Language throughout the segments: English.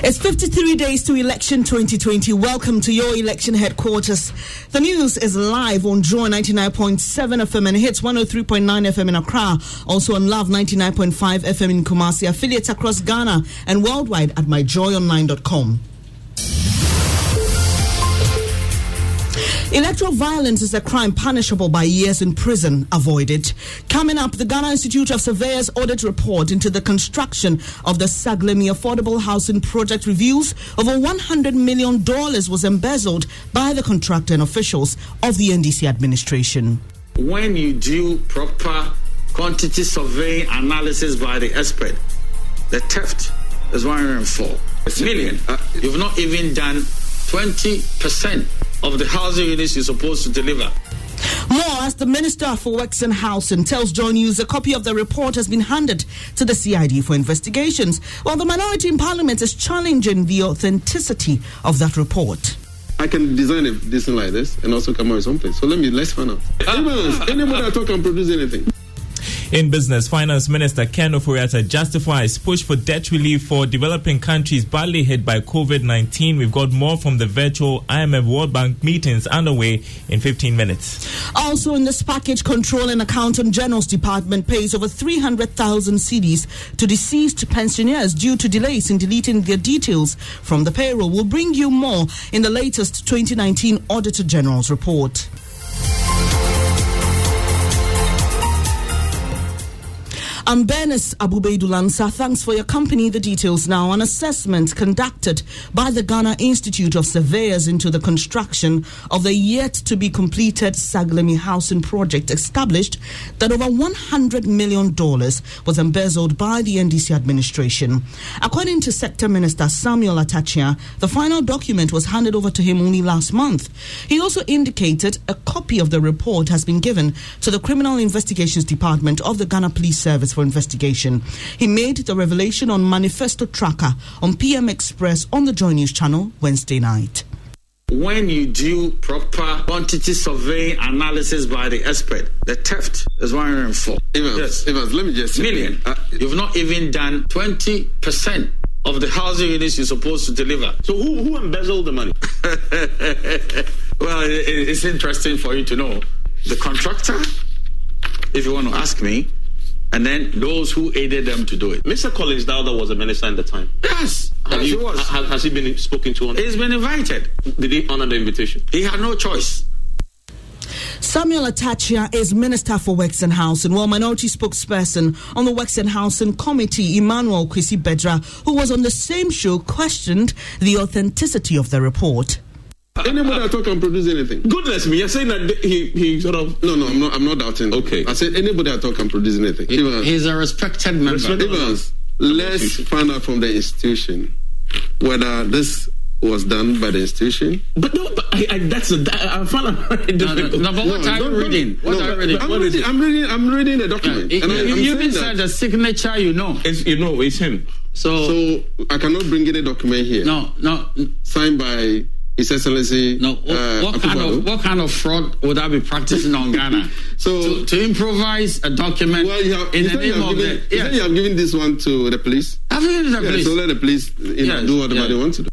It's 53 days to election 2020. Welcome to your election headquarters. The news is live on Joy 99.7 FM and hits 103.9 FM in Accra. Also on Love 99.5 FM in Kumasi. Affiliates across Ghana and worldwide at myjoyonline.com. Electoral violence is a crime punishable by years in prison. Avoid it. Coming up, the Ghana Institute of Surveyors audit report into the construction of the Saglemi Affordable Housing Project reveals over $100 million was embezzled by the contractor and officials of the NDC administration. When you do proper quantity survey analysis by the expert, the theft is 104 million. You've not even done 20% of the housing units you're supposed to deliver. More as the Minister for Works and Housing tells Joy News a copy of the report has been handed to the CID for investigations, while the minority in Parliament is challenging the authenticity of that report. I can design this thing like this and also come out with something. So let's find out. Anybody at all can produce anything. In business, Finance Minister Ken Oforiatta justifies push for debt relief for developing countries badly hit by COVID-19. We've got more from the virtual IMF World Bank meetings underway in 15 minutes. Also in this package, Control and Accountant General's Department pays over 300,000 cedis to deceased pensioners due to delays in deleting their details from the payroll. We'll bring you more in the latest 2019 Auditor General's report. I'm Bernice Abubeidulansa. Thanks for your company. The details now. An assessment conducted by the Ghana Institute of Surveyors into the construction of the yet-to-be-completed Saglemi Housing Project established that over $100 million was embezzled by the NDC administration. According to Sector Minister Samuel Atachia, the final document was handed over to him only last month. He also indicated a copy of the report has been given to the Criminal Investigations Department of the Ghana Police Service for investigation. He made the revelation on Manifesto Tracker on PM Express on the Joy News channel Wednesday night. When you do proper quantity survey analysis by the expert, the theft is 104 Evans, let me just say million. You've not even done 20% of the housing units you're supposed to deliver. So who embezzled the money? Well, it's interesting for you to know. The contractor, if you want to ask me, and then those who aided them to do it. Mr. Collins Dowda was a minister at the time. Yes, he was. Has he been spoken to? He's been invited. Did he honor the invitation? He had no choice. Samuel Atachia is Minister for Works and Housing, while minority spokesperson on the Works and Housing Committee, Emmanuel Kwesi Bedra, who was on the same show, questioned the authenticity of the report. Anybody at all can produce anything. Goodness me, you're saying that he sort of... No, I'm not doubting. Okay. I said anybody at all can produce anything. He's a respected member. Evans, let's find out from the institution whether this was done by the institution. But no, I found out very difficult. No, but what are you reading? What are you reading? I'm reading the document. You said the signature, it's him. So I cannot bring in a document here. No. Signed by His Excellency. No. What kind of fraud would I be practicing on Ghana? So to improvise a document in the name of the... Yes. You have given this one to the police? I've given it to the police. So let the police do whatever they want to do.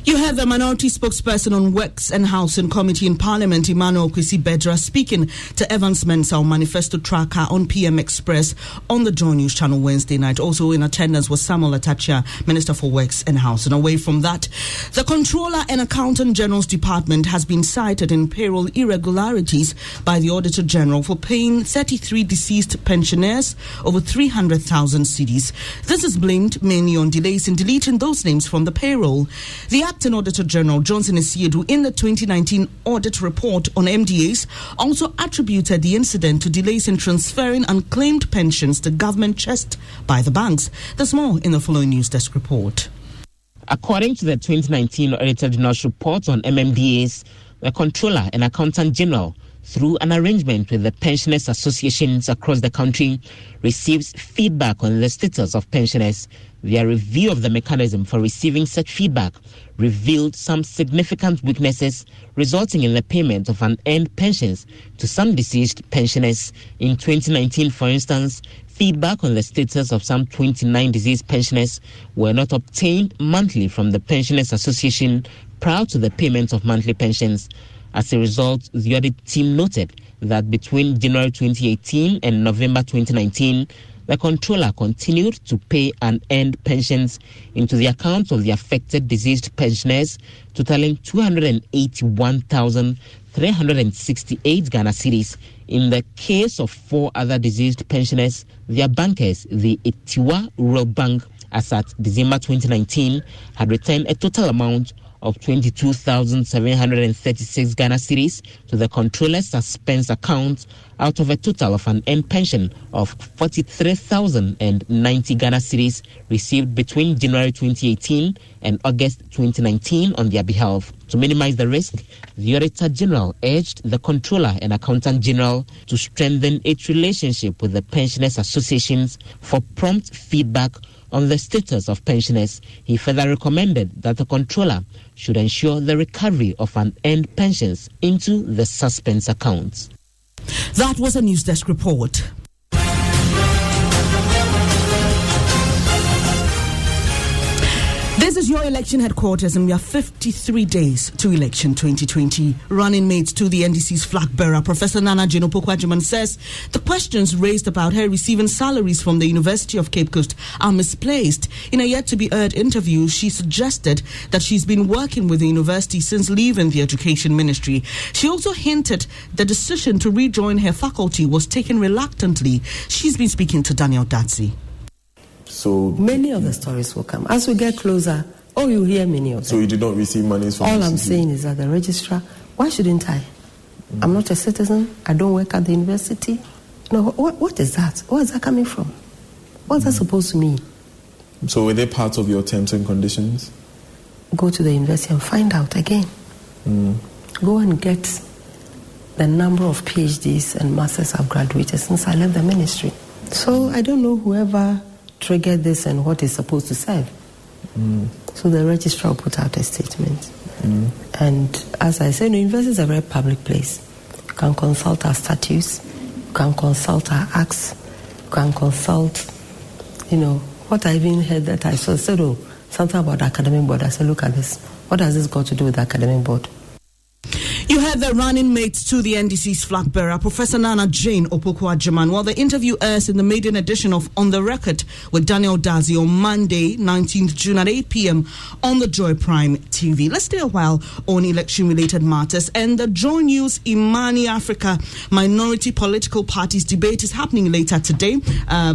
You heard the minority spokesperson on Works and Housing Committee in Parliament, Emmanuel Kwesi Bedra, speaking to Evans Mensah on Manifesto Tracker on PM Express on the Joy News channel Wednesday night. Also in attendance was Samuel Atachia, Minister for Works and Housing. Away from that, the Controller and Accountant General's Department has been cited in payroll irregularities by the Auditor General for paying 33 deceased pensioners over 300,000 cedis. This is blamed mainly on delays in deleting those names from the payroll. The Acting Auditor General Johnson Esiedu in the 2019 audit report on MDAs also attributed the incident to delays in transferring unclaimed pensions to government chest by the banks. There's more in the following News Desk report. According to the 2019 Auditor General's report on MMDAs, the Controller and Accountant General through an arrangement with the pensioners associations across the country, receives feedback on the status of pensioners. Their review of the mechanism for receiving such feedback revealed some significant weaknesses, resulting in the payment of unearned pensions to some deceased pensioners. In 2019, for instance, feedback on the status of some 29 deceased pensioners were not obtained monthly from the Pensioners Association prior to the payment of monthly pensions. As a result, the audit team noted that between January 2018 and November 2019, the controller continued to pay unearned pensions into the accounts of the affected deceased pensioners, totaling 281,368 Ghana cedis. In the case of 4 other deceased pensioners, their bankers, the Etiwa Rural Bank, as at December 2019, had returned a total amount of 22,736 Ghana cedis to the controller's suspense account out of a total of an earned pension of 43,090 Ghana cedis received between January 2018 and August 2019 on their behalf. To minimize the risk, the Auditor General urged the Controller and Accountant General to strengthen its relationship with the pensioners' associations for prompt feedback on the status of pensioners. He further recommended that the Controller should ensure the recovery of unearned pensions into the suspense accounts. That was a News Desk report. This is your election headquarters, and we are 53 days to election 2020. Running mates to the NDC's flag bearer, Professor Nana Jane Opoku-Agyeman, says the questions raised about her receiving salaries from the University of Cape Coast are misplaced. In a yet-to-be-heard interview, she suggested that she's been working with the university since leaving the Education Ministry. She also hinted the decision to rejoin her faculty was taken reluctantly. She's been speaking to Daniel Datsi. So many of the stories will come as we get closer. Oh, you hear many of them. So you did not receive money from all I'm saying is that the registrar, why shouldn't I? I'm not a citizen. I don't work at the university. No, what is that? Where is that coming from? What's that supposed to mean? So were they part of your terms and conditions? Go to the university and find out again. Go and get the number of PhDs and masters I've graduated since I left the ministry. So I don't know whoever triggered this and what is supposed to serve. So the registrar will put out a statement. And as I said, the university is a very public place. You can consult our statutes, you can consult our acts, you can consult, what I even heard that I said, something about the academic board. I said, look at this. What has this got to do with the academic board? You heard the running mates to the NDC's flag bearer, Professor Nana Jane Opoku-Agyeman. While the interview airs in the maiden edition of On the Record with Daniel Datsi on Monday, 19th June at 8 p.m. on the Joy Prime TV. Let's stay a while on election-related matters. And the Joy News Imani Africa Minority Political Parties debate is happening later today.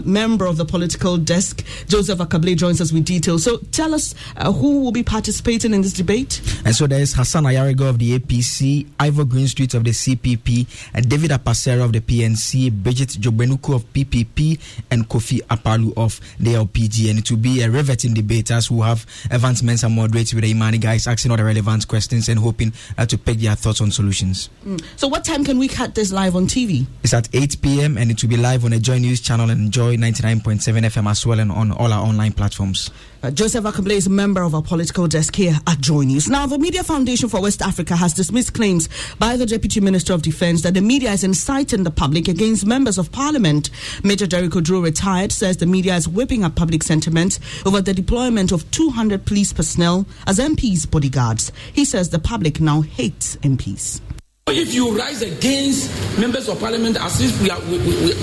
Member of the political desk, Joseph Akable, joins us with details. So tell us who will be participating in this debate? And so there is Hassan Ayarigo of the APC, Ivor Greenstreet of the CPP, and David Apasera of the PNC, Bridget Jobenuku of PPP, and Kofi Apalu of the LPG. And it will be a riveting debate as we'll have Evans Mensah moderate with the Imani guys asking all the relevant questions and hoping to pick their thoughts on solutions. So what time can we cut this live on TV? It's at 8 p.m. and it will be live on the Joy News channel and Joy 99.7 FM as well, and on all our online platforms. Joseph Akable is a member of our political desk here at Joy News. Now, the Media Foundation for West Africa has dismissed claims by the Deputy Minister of Defence that the media is inciting the public against members of Parliament. Major Derek Odro, retired, says the media is whipping up public sentiment over the deployment of 200 police personnel as MPs' bodyguards. He says the public now hates MPs. If you rise against members of Parliament as if we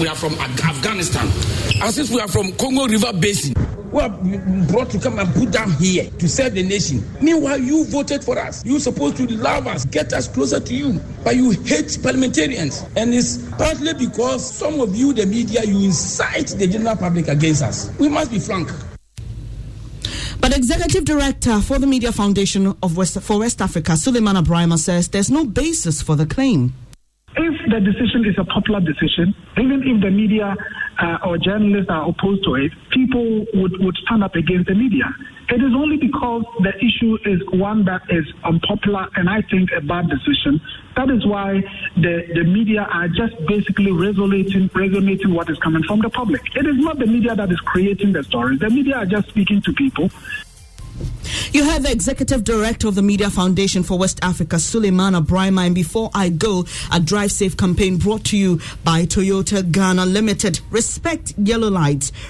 are from Afghanistan, as if we are from Congo River Basin, we are brought to come and put down here to serve the nation. Meanwhile, you voted for us. You're supposed to love us, get us closer to you, but you hate parliamentarians. And it's partly because some of you, the media, you incite the general public against us. We must be frank. But Executive Director for the Media Foundation for West Africa, Suleiman Abrahima, says there's no basis for the claim. If the decision is a popular decision, even if the media or journalists are opposed to it, people would stand up against the media. It is only because the issue is one that is unpopular and I think a bad decision. That is why the media are just basically resonating what is coming from the public. It is not the media that is creating the stories. The media are just speaking to people. You heard the Executive Director of the Media Foundation for West Africa, Suleimana Brahima. And before I go, a Drive Safe campaign brought to you by Toyota Ghana Limited. Respect yellow lights.